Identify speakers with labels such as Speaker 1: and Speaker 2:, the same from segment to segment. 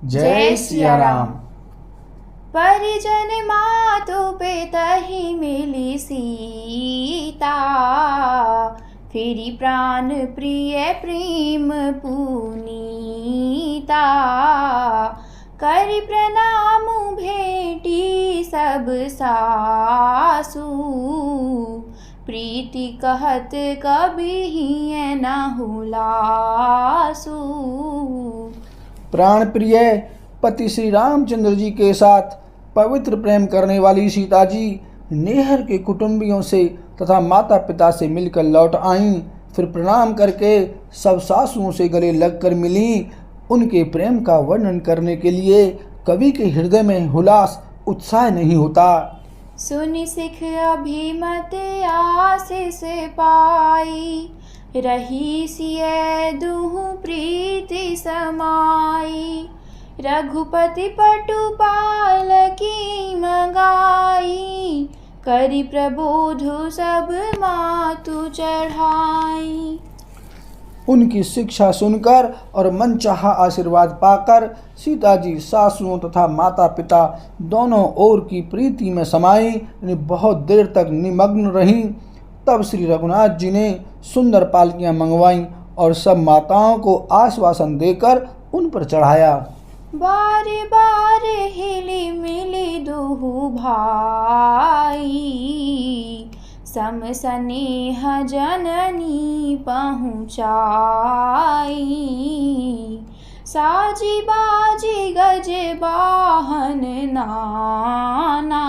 Speaker 1: जय सिया राम।
Speaker 2: परिजन मातु पिता ही मिली सीता, फिरी प्राण प्रिय प्रेम पुनीता। करि प्रणाम भेटी सब सासु, प्रीति कहत कभी न हुलासु।
Speaker 1: प्राण प्रिय पति श्री रामचंद्र जी के साथ पवित्र प्रेम करने वाली सीता जी नेहर के कुटुंबियों से तथा माता पिता से मिलकर लौट आईं। फिर प्रणाम करके सब सासुओं से गले लगकर मिली। उनके प्रेम का वर्णन करने के लिए कवि के हृदय में हुलास उत्साह नहीं होता।
Speaker 2: सुनि सिख अभिमत आशीष पाई, रही सिय दुहु प्रीति समाई। रघुपति पटुपाल की मंगाई, करि प्रबोधु सब मातु चढ़ाई।
Speaker 1: उनकी शिक्षा सुनकर और मनचाहा आशीर्वाद पाकर सीता जी सासुओं तथा माता पिता दोनों ओर की प्रीति में समाई बहुत देर तक निमग्न रहीं। तब श्री रघुनाथ जी ने सुंदर पालकियां मंगवाईं और सब माताओं को आश्वासन देकर उन पर चढ़ाया।
Speaker 2: बारे बारे हिली मिली दुहु भाई, सम स्नेह जननी पहुँचाई। साजी बाजी गज वाहन नाना,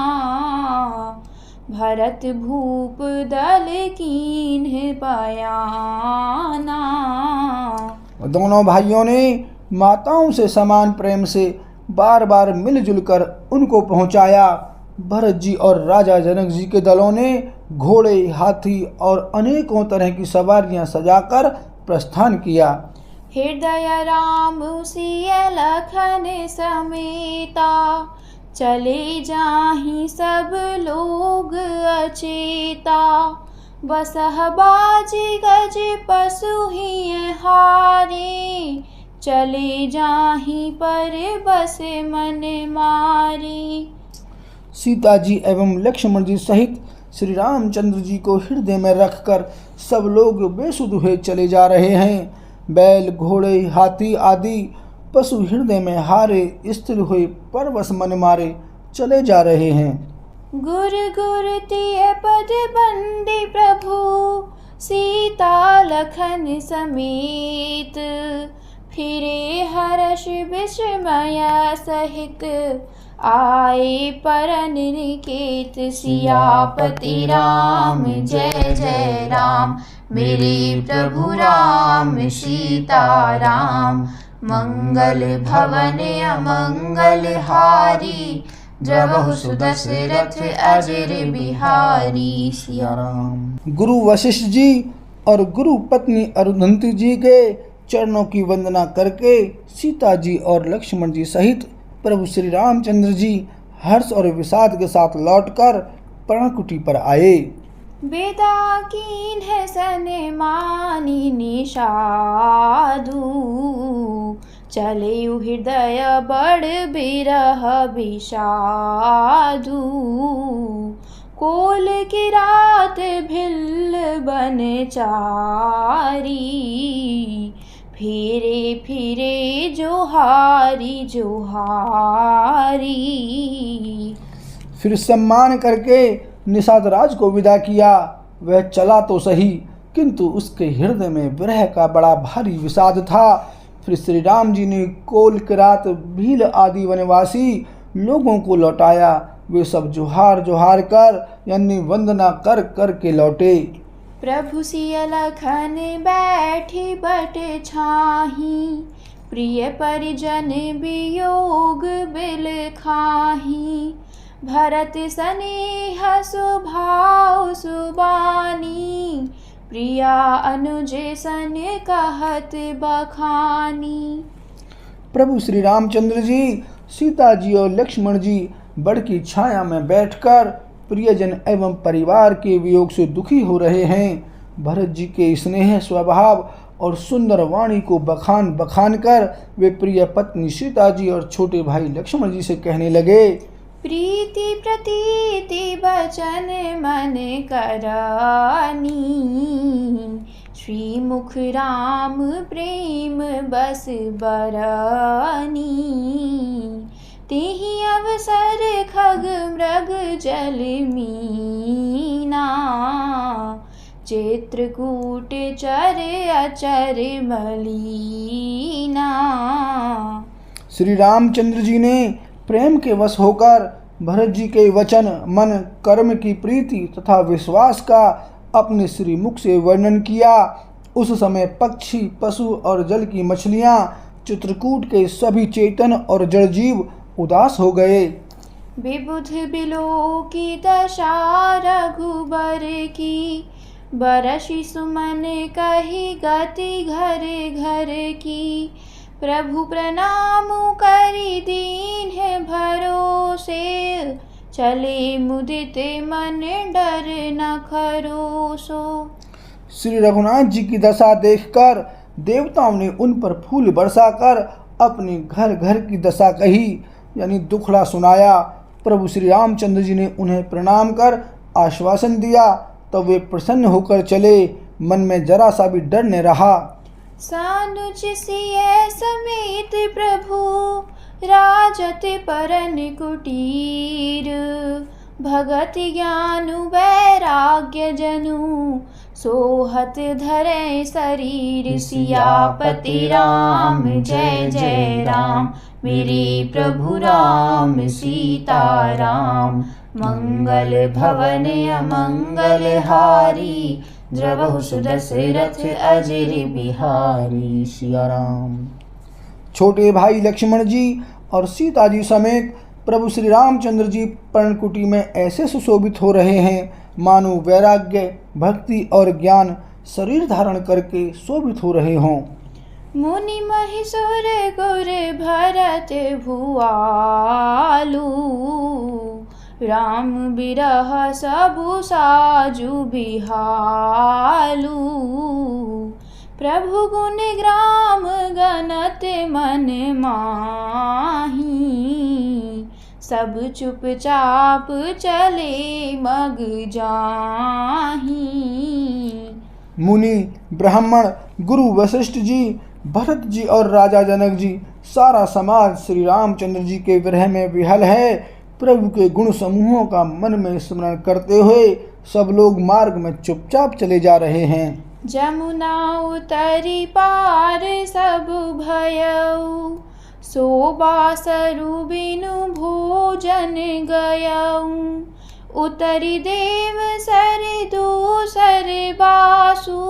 Speaker 2: भरत भूप दल कीन्ह बयाना।
Speaker 1: दोनों भाइयों ने माताओं से समान प्रेम से बार बार मिलजुल कर उनको पहुंचाया। भरत जी और राजा जनक जी के दलों ने घोड़े, हाथी और अनेकों तरह की सवारियां सजाकर प्रस्थान किया।
Speaker 2: हृदय राम सिय लखन समेता, चले जाहि सब लोग अचेता। बसह बाजी गज पशु ही हारे, चले जाहि पर बस मन मारे।
Speaker 1: सीता जी एवं लक्ष्मण जी सहित श्री रामचंद्र जी को हृदय में रखकर सब लोग बेसुध हुए चले जा रहे हैं। बैल, घोड़े, हाथी आदि पशु हृदय में हारे स्थिर हुए परवश मन मारे चले जा रहे हैं।
Speaker 2: गुर गुर तिय पद बंदी प्रभु, सीता लखन समेत। फिरे हर्ष विस्मय सहित, आए परन निकेत। सियापति राम जय जय राम, मेरे प्रभु राम सीता राम। मंगल भवन अमंगल हारी, द्रवहु सुदशरथ अजर बिहारी। सिया राम।
Speaker 1: गुरु वशिष्ठ जी और गुरु पत्नी अरुंधति जी के चरणों की वंदना करके सीता जी और लक्ष्मण जी सहित प्रभु श्री रामचंद्र जी हर्ष और विषाद के साथ लौटकर पर्णकुटी पर आए।
Speaker 2: बेदा कीन्ह सन मानी निषादु, चले हृदय बड़ बिरह विषादु। कोल की रात भिल बन चारी, फिरे फिरे जोहारी जोहारी।
Speaker 1: फिर सम्मान करके निषाद राज को विदा किया। वह चला तो सही, किंतु उसके हृदय में विरह का बड़ा भारी विषाद था। फिर श्री राम जी ने कोल किरात, भील आदि वनवासी लोगों को लौटाया। वे सब जोहार जोहार कर यानी वंदना कर कर के लौटे।
Speaker 2: प्रभु सिय लखन बैठी बट छाही, प्रिय परिजन वियोग बिल खाही। भरत स्नेह सुभाव सुबानी, प्रिया अनुज सन कहत बखानी।
Speaker 1: प्रभु श्री रामचंद्र जी, सीता जी और लक्ष्मण जी बड़ की छाया में बैठकर प्रियजन एवं परिवार के वियोग से दुखी हो रहे हैं। भरत जी के स्नेह स्वभाव और सुंदर वाणी को बखान बखान कर वे प्रिय पत्नी सीता जी और छोटे भाई लक्ष्मण जी से कहने लगे,
Speaker 2: प्रीति प्रतीति बचन मन करानी, श्रीमुख राम प्रेम बस बरानी, तेहि अवसर खग मृग जल मीना, चित्रकूट चर अचर मलीना।
Speaker 1: श्री रामचंद्र जी ने प्रेम के वश होकर भरत जी के वचन, मन, कर्म की प्रीति तथा विश्वास का अपने श्रीमुख से वर्णन किया। उस समय पक्षी, पशु और जल की मछलियां, चित्रकूट के सभी चेतन और जड़ जीव उदास हो गए।
Speaker 2: विबुध बिलो की दशा रघुबर की, बरषि सुमन कही गति घर घर की, प्रभु प्रणाम करि दीन है भरोसे, चले मुदित मन डर न खरोसो।
Speaker 1: श्री रघुनाथ जी की दशा देखकर देवताओं ने उन पर फूल बरसाकर अपनी घर घर की दशा कही, यानी दुखड़ा सुनाया। प्रभु श्री रामचंद्र जी ने उन्हें प्रणाम कर आश्वासन दिया, तब वे प्रसन्न होकर चले, मन में जरा सा भी डर न रहा।
Speaker 2: सानुज सिय समेत प्रभु राजत परन कुटीर, भगत ज्ञानु वैराग्य जनु, सोहत धरे शरीर, सियापति राम जय जय राम, मेरे प्रभु राम सीताराम, मंगल भवन अमंगल हारी, द्रवहु सुदशरथ अजर बिहारी। सिया राम।
Speaker 1: छोटे भाई लक्ष्मण जी और सीता जी समेत प्रभु श्री रामचंद्र जी पर्णकुटी में ऐसे सुशोभित हो रहे हैं मानो वैराग्य, भक्ति और ज्ञान शरीर धारण करके शोभित हो रहे हों।
Speaker 2: मुनि महिषुर गुर भरत भुआलु, राम बिरह सबु साजु बिहालु, प्रभु गुण ग्राम गणत मन माही, सब चुपचाप चले मग जाही।
Speaker 1: मुनि, ब्राह्मण, गुरु वशिष्ठ जी, भरत जी और राजा जनक जी, सारा समाज श्री रामचंद्र जी के विरह में विहल है। प्रभु के गुण समूहों का मन में स्मरण करते हुए सब लोग मार्ग में चुपचाप चले जा रहे हैं।
Speaker 2: जमुना उतरी पार सब भयऊ, शोभा सरु बिनु भोजन गयऊ, उतरी देव सर दूसर बासु,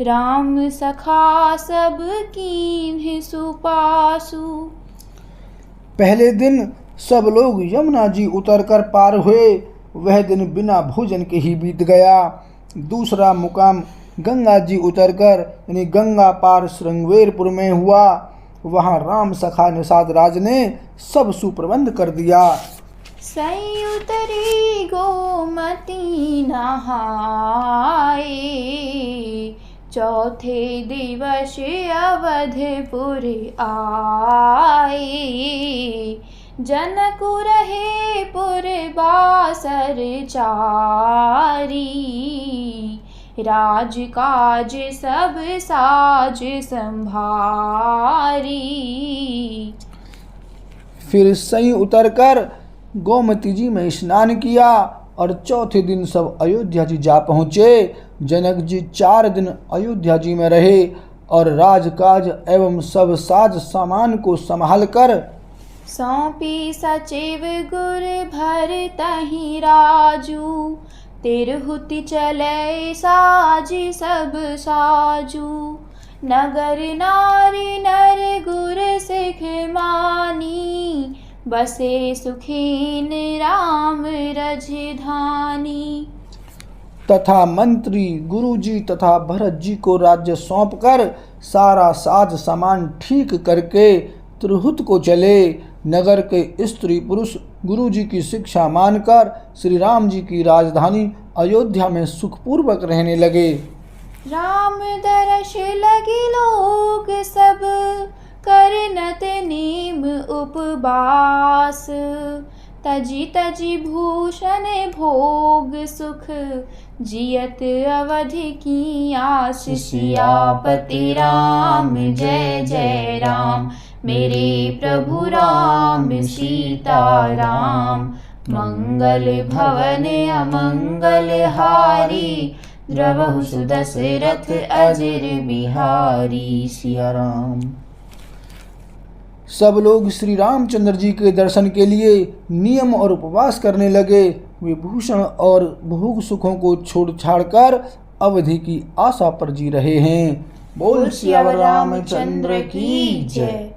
Speaker 2: राम सखा सब कीन्ह सुपासु।
Speaker 1: पहले दिन सब लोग यमुना जी उतरकर पार हुए। वह दिन बिना भोजन के ही बीत गया। दूसरा मुकाम गंगा जी उतरकर यानी गंगा पार श्रृंगवेरपुर में हुआ। वहाँ राम सखा निषाद राज ने सब सुप्रबंध कर दिया।
Speaker 2: सई उतरी गोमती नहाए, चौथे दिवस अवधपुर आए, जनकु रहे पुरबासर चारी, राजकाज सब साज संभारी।
Speaker 1: फिर सही उतरकर गोमती जी में स्नान किया और चौथे दिन सब अयोध्या जी जा पहुँचे। जनक जी 4 दिन अयोध्या जी में रहे और राजकाज एवं सब साज सामान को संभाल कर
Speaker 2: सौंपी सचिव गुर भर तहि राजू, तिरहुति चले साज सब साजू, नगर नारी नर गुर सिख मानी, बसे सुखीन राम रजधानी।
Speaker 1: तथा मंत्री गुरुजी तथा भरत जी को राज्य सौंपकर सारा साज सामान ठीक करके तिरहुत को चले। नगर के स्त्री पुरुष गुरु जी की शिक्षा मानकर श्री राम जी की राजधानी अयोध्या में सुखपूर्वक रहने लगे।
Speaker 2: राम दर्श लगी लोग सब, करनत नेम उपवास। तजी तजी भूषण भोग सुख, जियत अवधि की आस। सियापति राम जय जय राम, मेरे प्रभु राम सीता राम। मंगल भवन अमंगल हारी, द्रवहु सुदशरथ अजर बिहारी। सिया राम।
Speaker 1: सब लोग श्री रामचंद्र जी के दर्शन के लिए नियम और उपवास करने लगे। वे भूषण और भोग सुखों को छोड़ छाड़ कर अवधि की आशा पर जी रहे हैं। बोल सियावर रामचंद्र की जय।